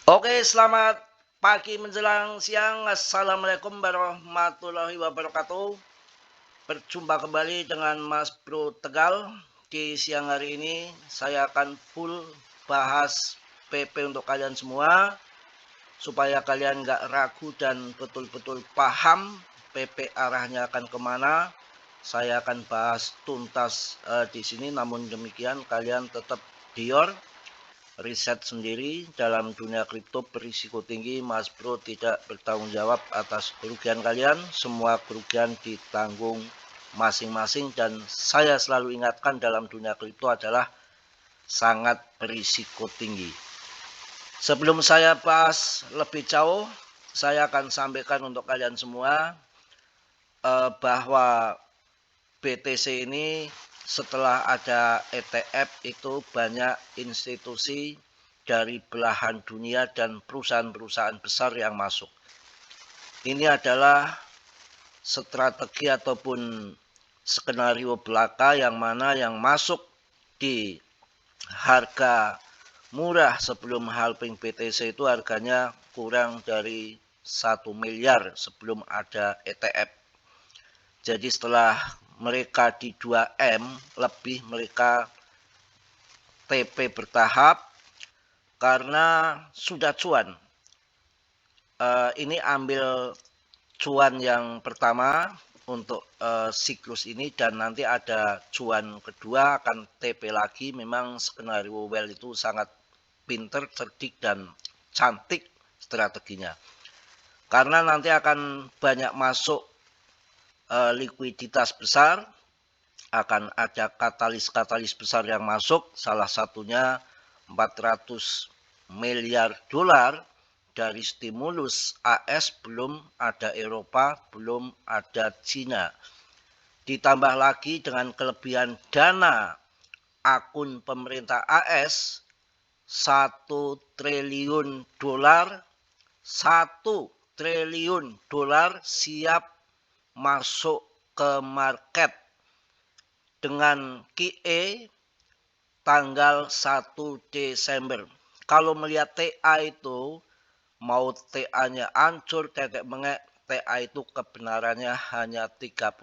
Oke, selamat pagi menjelang siang. Assalamualaikum warahmatullahi wabarakatuh. Berjumpa kembali dengan Mas Bro Tegal. Di siang hari ini saya akan full bahas PP untuk kalian semua. Supaya kalian nggak ragu dan betul-betul paham PP arahnya akan kemana. Saya akan bahas tuntas di sini. Namun demikian kalian tetap dior. Riset sendiri dalam dunia kripto berisiko tinggi. Mas Bro tidak bertanggung jawab atas kerugian kalian. Semua kerugian ditanggung masing-masing. Dan saya selalu ingatkan dalam dunia kripto adalah sangat berisiko tinggi. Sebelum saya bahas lebih jauh, saya akan sampaikan untuk kalian semua bahwa BTC ini setelah ada ETF itu banyak institusi dari belahan dunia dan perusahaan-perusahaan besar yang masuk. Ini adalah strategi ataupun skenario belaka yang mana yang masuk di harga murah sebelum halving BTC itu harganya kurang dari 1 miliar sebelum ada ETF. Jadi setelah mereka di 2M lebih mereka TP bertahap karena sudah cuan. Ini ambil cuan yang pertama untuk siklus ini dan nanti ada cuan kedua akan TP lagi. Memang skenario well itu sangat pinter, cerdik dan cantik strateginya. Karena nanti akan banyak masuk likuiditas besar, akan ada katalis-katalis besar yang masuk, salah satunya 400 miliar dolar dari stimulus AS, belum ada Eropa, belum ada Cina. Ditambah lagi dengan kelebihan dana akun pemerintah AS 1 triliun dolar, 1 triliun dolar siap masuk ke market dengan QE tanggal 1 Desember. Kalau melihat TA itu, mau TA-nya hancur, tekek mengek, TA itu kebenarannya hanya 30%.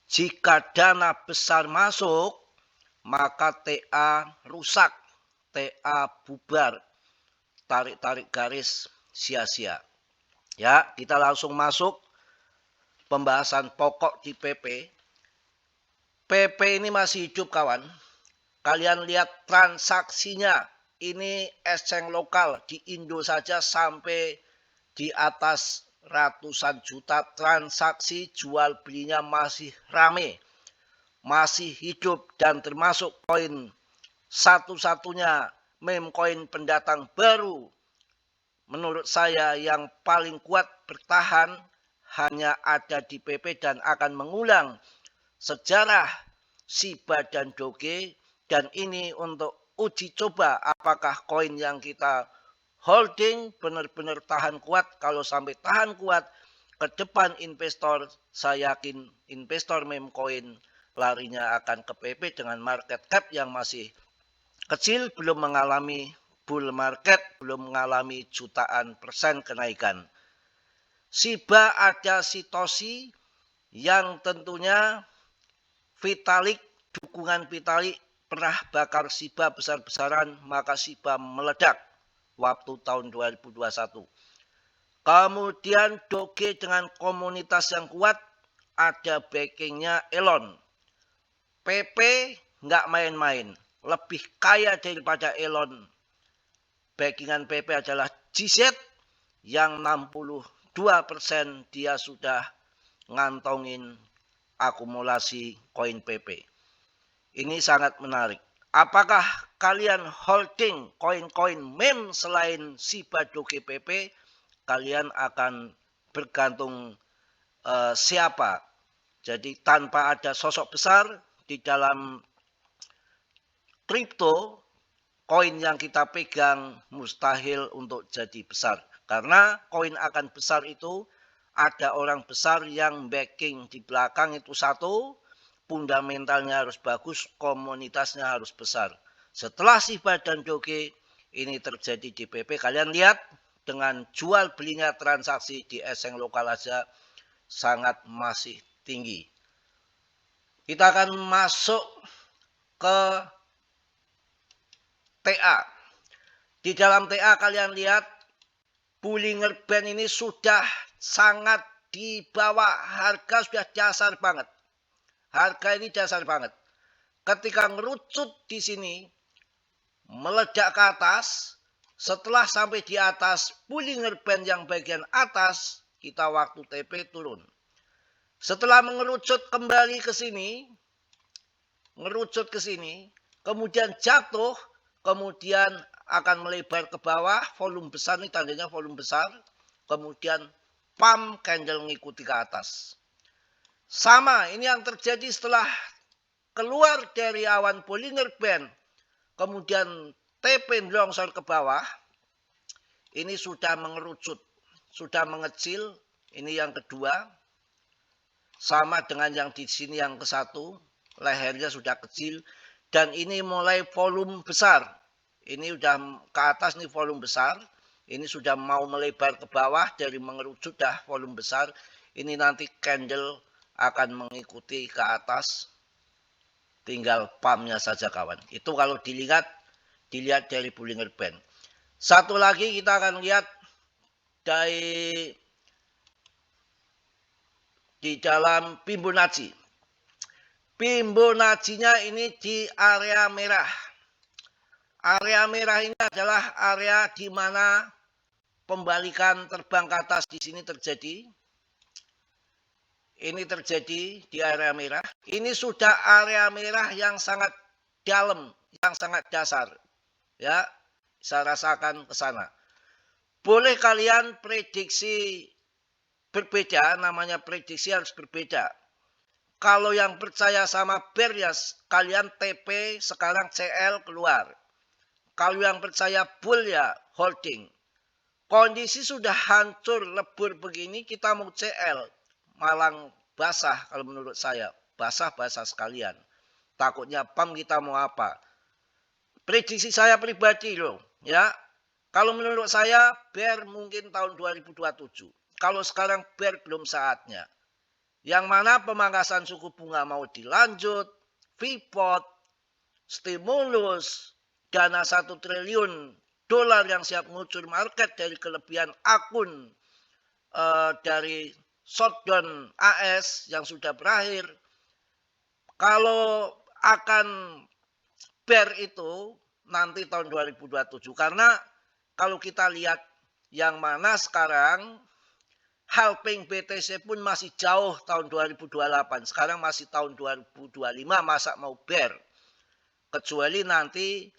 Jika dana besar masuk, maka TA rusak, TA bubar, tarik-tarik garis sia-sia. Ya, kita langsung masuk pembahasan pokok di PP. PP ini masih hidup kawan. Kalian lihat transaksinya. Ini exchange lokal di Indo saja sampai di atas ratusan juta transaksi, jual belinya masih rame. Masih hidup dan termasuk koin satu-satunya meme koin pendatang baru. Menurut saya yang paling kuat bertahan hanya ada di PP dan akan mengulang sejarah Shiba dan Doge, dan ini untuk uji coba apakah koin yang kita holding benar-benar tahan kuat. Kalau sampai tahan kuat ke depan investor, saya yakin investor meme coin larinya akan ke PP dengan market cap yang masih kecil, belum mengalami bull market, belum mengalami jutaan persen kenaikan. Shiba ada Satoshi yang tentunya Vitalik, dukungan Vitalik pernah bakar Shiba besar-besaran, maka Shiba meledak waktu tahun 2021. Kemudian Doge dengan komunitas yang kuat, ada backingnya Elon. PP nggak main-main, lebih kaya daripada Elon. Backingan PP adalah GZ yang 62% dia sudah ngantongin akumulasi koin PP. Ini sangat menarik. Apakah kalian holding koin-koin meme selain Shiba Doge PP? Kalian akan bergantung siapa. Jadi tanpa ada sosok besar di dalam kripto, koin yang kita pegang mustahil untuk jadi besar. Karena koin akan besar itu ada orang besar yang backing di belakang itu satu, fundamentalnya harus bagus, komunitasnya harus besar. Setelah Shiba dan Doge, ini terjadi di PP. Kalian lihat dengan jual belinya transaksi di Eseng lokal aja sangat masih tinggi. Kita akan masuk ke TA. Di dalam TA kalian lihat Bullinger Band ini sudah sangat di bawah, harga sudah dasar banget. Harga ini dasar banget. Ketika ngerucut di sini meledak ke atas, setelah sampai di atas Bullinger Band yang bagian atas, kita waktu TP turun. Setelah mengerucut kembali ke sini, kemudian jatuh, kemudian akan melebar ke bawah, volume besar, ini tandanya volume besar, kemudian pump candle mengikuti ke atas. Sama, ini yang terjadi setelah keluar dari awan Bullinger Band, kemudian TP longsor ke bawah, ini sudah mengerucut, sudah mengecil, ini yang kedua, sama dengan yang di sini yang ke satu, lehernya sudah kecil, dan ini mulai volume besar. Ini sudah ke atas, ini volume besar. Ini sudah mau melebar ke bawah, dari mengerucut dah volume besar. Ini nanti candle akan mengikuti ke atas. Tinggal pumpnya saja kawan. Itu kalau dilihat dari Bullinger Band. Satu lagi kita akan lihat di dalam Fibonacci. Fibonacci-nya ini di area merah. Area merah ini adalah area di mana pembalikan terbang ke atas di sini terjadi. Ini terjadi di area merah. Ini sudah area merah yang sangat dalam, yang sangat dasar. Ya, saya rasakan ke sana. Boleh kalian prediksi berbeda, namanya prediksi harus berbeda. Kalau yang percaya sama bear ya kalian TP, sekarang CL keluar. Kalau yang percaya bull ya holding. Kondisi sudah hancur lebur begini, kita mau CL. Malang basah kalau menurut saya. Basah-basah sekalian. Takutnya pam kita mau apa. Prediksi saya pribadi loh. Ya. Kalau menurut saya bear mungkin tahun 2027. Kalau sekarang bear belum saatnya. Yang mana pemangkasan suku bunga mau dilanjut, pivot, stimulus, dana 1 triliun dolar yang siap ngucur market dari kelebihan akun dari shutdown AS yang sudah berakhir. Kalau akan bear itu nanti tahun 2027. Karena kalau kita lihat yang mana sekarang halving BTC pun masih jauh tahun 2028. Sekarang masih tahun 2025, masa mau bear. Kecuali nanti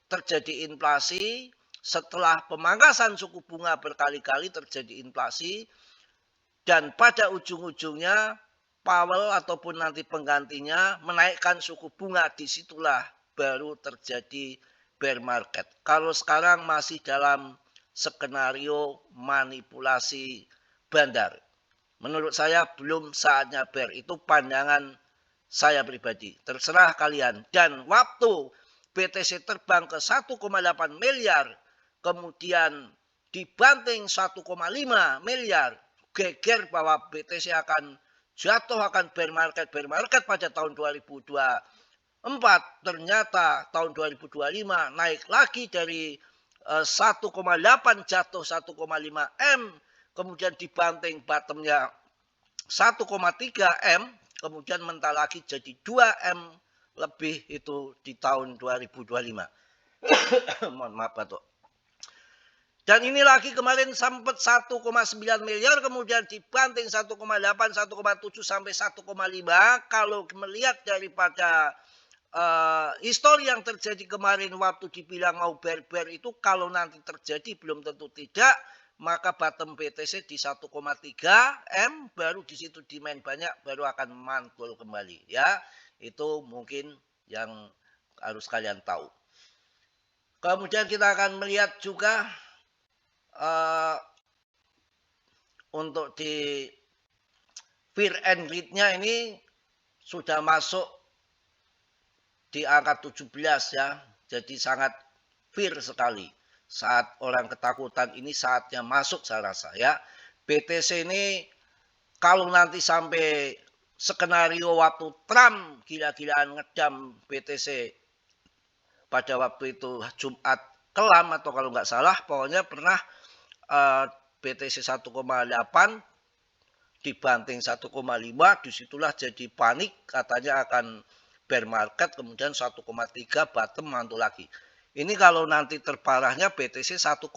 terjadi inflasi, setelah pemangkasan suku bunga berkali-kali terjadi inflasi, dan pada ujung-ujungnya Powell ataupun nanti penggantinya menaikkan suku bunga, disitulah baru terjadi bear market. Kalau sekarang masih dalam skenario manipulasi bandar. Menurut saya belum saatnya bear. Itu pandangan saya pribadi. Terserah kalian. Dan waktu BTC terbang ke 1,8 miliar, kemudian dibanting 1,5 miliar, geger bahwa BTC akan jatuh, akan bear market pada tahun 2024. Ternyata tahun 2025 naik lagi dari 1,8 jatuh 1,5 M, kemudian dibanting bottomnya 1,3 M, kemudian mental lagi jadi 2 M lebih itu di tahun 2025. Mohon maaf batuk. Dan ini lagi kemarin sempat 1,9 miliar, kemudian dibanting 1,8, 1,7 sampai 1,5. Kalau melihat daripada histori yang terjadi kemarin waktu dibilang mau bear itu, kalau nanti terjadi belum tentu tidak. Maka bottom BTC di 1,3 M, baru di situ demand banyak, baru akan mantul kembali. Ya, itu mungkin yang harus kalian tahu. Kemudian kita akan melihat juga untuk di fear and greed-nya ini sudah masuk di angka 17 ya, jadi sangat fear sekali. saat orang ketakutan ini saatnya masuk saya rasa ya. BTC ini kalau nanti sampai skenario waktu Trump gila-gilaan ngedam BTC pada waktu itu Jumat kelam atau kalau nggak salah pokoknya pernah BTC 1,8 dibanting 1,5 disitulah jadi panik katanya akan bear market kemudian 1,3 bottom mantul lagi. Ini kalau nanti terparahnya BTC 1,3.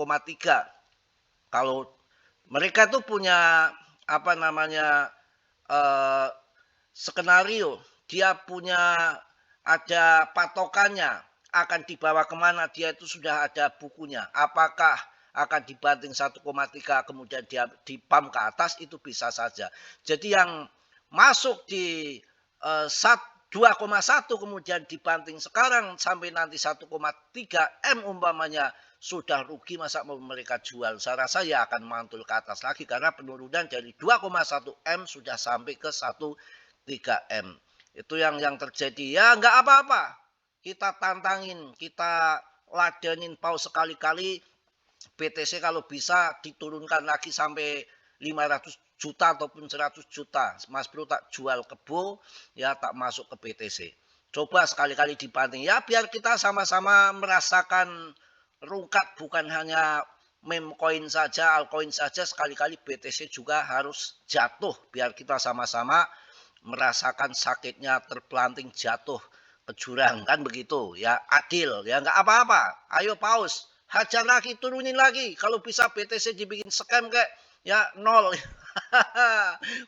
Kalau mereka tuh punya apa namanya skenario, dia punya ada patokannya akan dibawa kemana dia itu sudah ada bukunya. Apakah akan dibanting 1,3 kemudian dia dipam ke atas itu bisa saja. Jadi yang masuk di 2,1 kemudian dibanting sekarang sampai nanti 1,3 M umpamanya sudah rugi masa mau mereka jual. Saya rasa ya akan mantul ke atas lagi karena penurunan dari 2,1 M sudah sampai ke 1,3 M. Itu yang terjadi. Ya nggak apa-apa. Kita tantangin, kita ladenin paus sekali-kali. BTC kalau bisa diturunkan lagi sampai 500 juta ataupun 100 juta. Mas Bro tak jual kebo, ya tak masuk ke BTC. Coba sekali-kali dibanting. Ya biar kita sama-sama merasakan rungkat bukan hanya meme coin saja, altcoin saja. Sekali-kali BTC juga harus jatuh. Biar kita sama-sama merasakan sakitnya terpelanting jatuh ke jurang. Kan begitu ya, adil. Ya nggak apa-apa. Ayo paus. Hajar lagi, turunin lagi. Kalau bisa BTC dibikin scam kayak ya nol.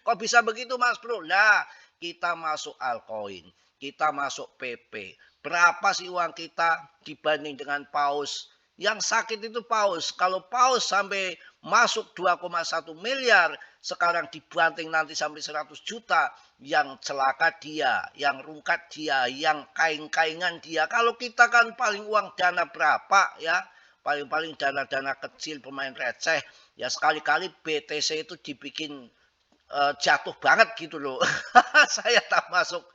Kok bisa begitu Mas Bro? Lah, kita masuk altcoin, kita masuk PP. Berapa sih uang kita dibanding dengan paus? Yang sakit itu paus. Kalau paus sampai masuk 2,1 miliar, sekarang dibanting nanti sampai 100 juta, yang celaka dia, yang rungkat dia, yang kain-kaingan dia. Kalau kita kan paling uang dana berapa ya? Paling-paling dana-dana kecil pemain receh ya sekali-kali BTC itu dibikin jatuh banget gitu loh. Saya tak masuk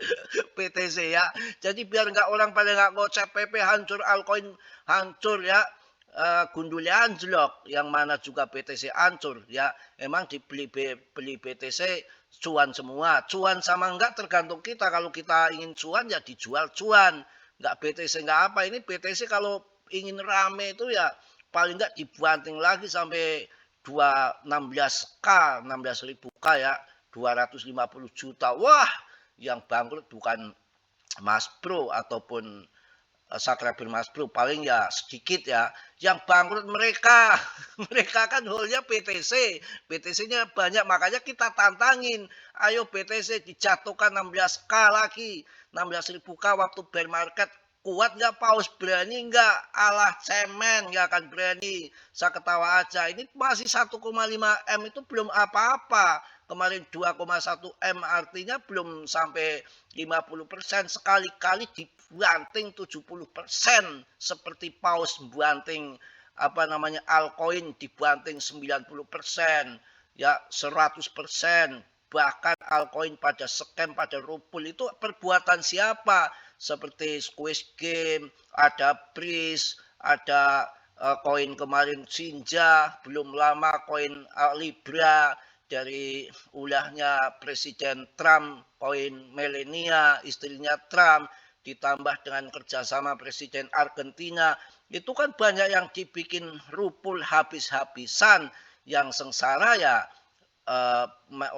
BTC ya. Jadi biar nggak orang pada nggak ngoceh PP hancur, altcoin hancur ya. Gundulnya anjlok, yang mana juga BTC hancur ya. Emang beli BTC cuan semua. Cuan sama enggak tergantung kita. Kalau kita ingin cuan ya dijual cuan. Enggak BTC enggak apa. Ini BTC kalau ingin rame itu ya paling enggak dibanting lagi sampai 16K, 16.000 K ya, 250 juta. Wah, yang bangkrut bukan Mas Bro ataupun subscriber Mas Bro, paling ya sedikit ya. Yang bangkrut mereka, mereka kan holdnya BTC, BTC-nya banyak, makanya kita tantangin. Ayo BTC dijatuhkan 16K lagi, 16.000 K waktu bear market. Kuat nggak paus, berani nggak? Alah cemen, nggak akan berani. Saya ketawa aja. Ini masih 1,5 M itu belum apa-apa. Kemarin 2,1 M artinya belum sampai 50%. Sekali-kali dibanting 70%. Seperti paus banting apa namanya altcoin dibanting 90%. Ya 100%. Bahkan altcoin pada scam, pada rupul itu perbuatan siapa? Seperti Squid Game, ada Breeze, ada koin kemarin Sinja, belum lama koin Libra dari ulahnya Presiden Trump, koin Melania, istrinya Trump, ditambah dengan kerjasama Presiden Argentina, itu kan banyak yang dibikin rupul habis-habisan, yang sengsara ya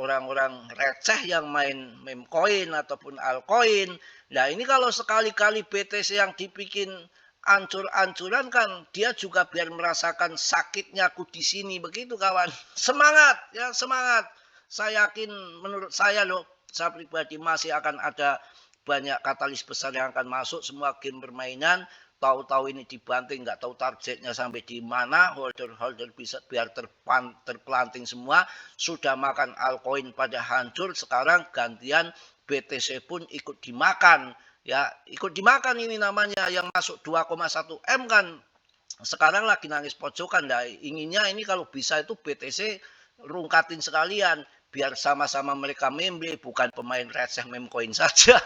orang-orang receh yang main meme coin ataupun altcoin. Nah ini kalau sekali-kali BTC yang dibikin ancur-ancuran kan dia juga biar merasakan sakitnya aku di sini begitu kawan. Semangat ya semangat. Saya yakin menurut saya loh, saya pribadi masih akan ada banyak katalis besar yang akan masuk semua game permainan. Tahu-tahu ini dibanting, nggak tahu targetnya sampai di mana, holder bisa biar terpelanting semua, sudah makan altcoin pada hancur, sekarang gantian BTC pun ikut dimakan, ya ikut dimakan ini namanya yang masuk 2,1 M kan, sekarang lagi nangis pojokan, dah inginnya ini kalau bisa itu BTC rungkatin sekalian, biar sama-sama mereka meme bukan pemain receh meme coin saja.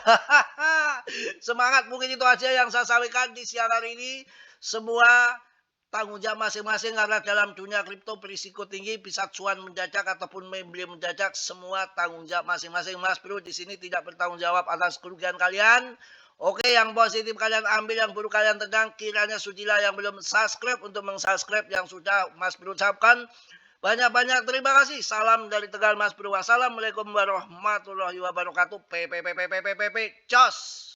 Semangat, mungkin itu aja yang saya sampaikan di siang hari ini. Semua tanggung jawab masing-masing karena dalam dunia kripto berisiko tinggi, bisa cuan mendadak ataupun membeli mendadak, semua tanggung jawab masing-masing. Mas Bro di sini tidak bertanggung jawab atas kerugian kalian. Oke, yang positif kalian ambil, yang buruk kalian tegang. Kiranya sudilah yang belum subscribe untuk meng-subscribe, yang sudah Mas Bro ucapkan banyak-banyak terima kasih. Salam dari Tegal Mas Bro. Wassalamualaikum warahmatullahi wabarakatuh. Jos.